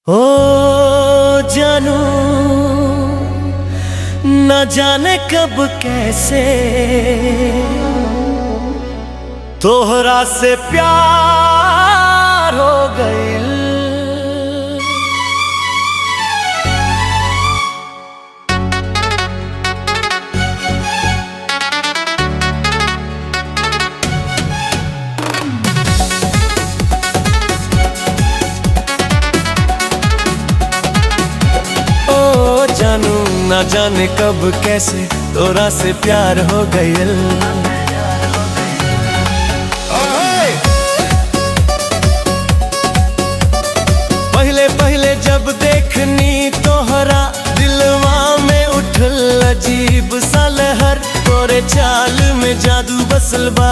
ओ जानू न जाने कब कैसे तोहरा से प्यार हो गइल। जानू ना जाने कब कैसे तोरा से प्यार हो गइल। पहले पहले जब देखनी तोहरा दिलवा में उठल अजीब सा लहर। तोरे चाल में जादू बसल बा,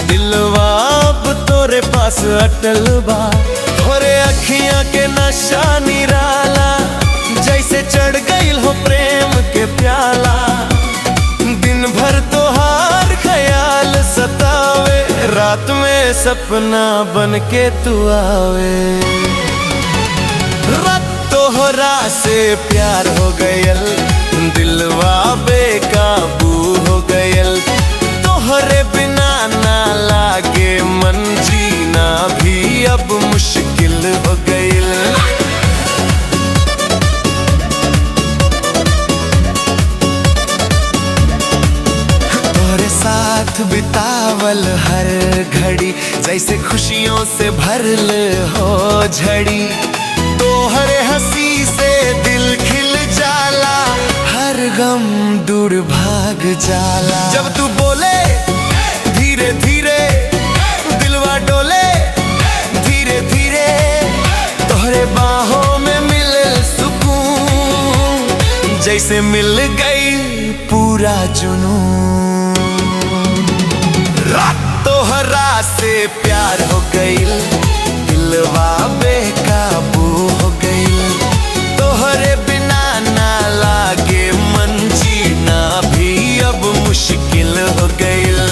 दिलवा अब तोरे पास अटल बा। तोरे अखियां के नशा निराला, जैसे चढ़ गइल हो प्रेम के प्याला। दिन भर तोहार ख्याल सतावे, रात में सपना बन के तू आवे। रात तोहरा से प्यार हो गयल, दिलवा बेकाबू हो गयल। तोहरे बिना ना लागे मन, जीना भी अब मुश्किल हो गयल। साथ बितावल हर घड़ी जैसे खुशियों से भरल हो झड़ी। तोहरे हंसी से दिल खिल जाला, हर गम दूर भाग जाला। जब तू बोले धीरे धीरे दिलवा डोले, धीरे धीरे तोहरे बाहों में मिले सुकून, जैसे मिल गई पूरा जुनून। रात तोहरा से प्यार हो गइल, दिलवा बेकाबू हो गइल। तोहरे बिना ना लागे मन, जीना भी अब मुश्किल हो गइल।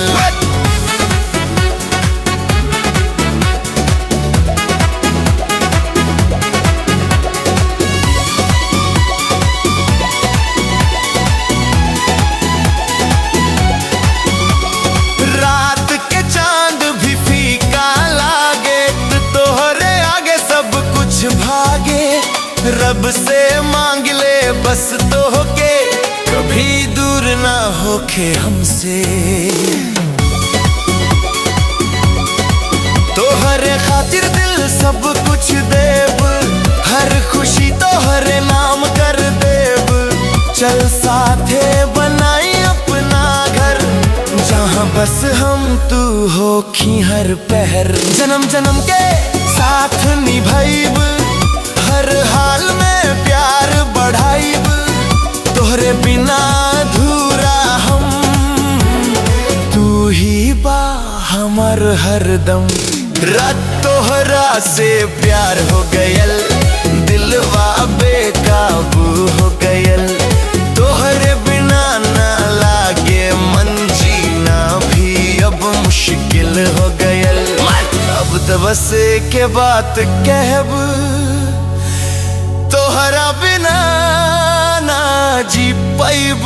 रब से मांग ले बस तो होके, कभी दूर ना होके हमसे। तोहरे खातिर दिल सब कुछ देव, हर खुशी तोहरे नाम कर देव। चल साथे बनाई अपना घर, जहाँ बस हम तू होखी हर पहर। जन्म जन्म के साथ निभाइब, हर हाल में प्यार बढ़ाइब। तोहरे बिना अधूरा हम, तू ही बा हमर हरदम। रात तोहरा से प्यार हो गयल, दिलवा बेकाबू हो गयल। तोहरे बिना ना लागे मन, जीना भी अब मुश्किल हो गयल। अब तो बस के बात कहब, तोहरा बिना ना जी पाइब।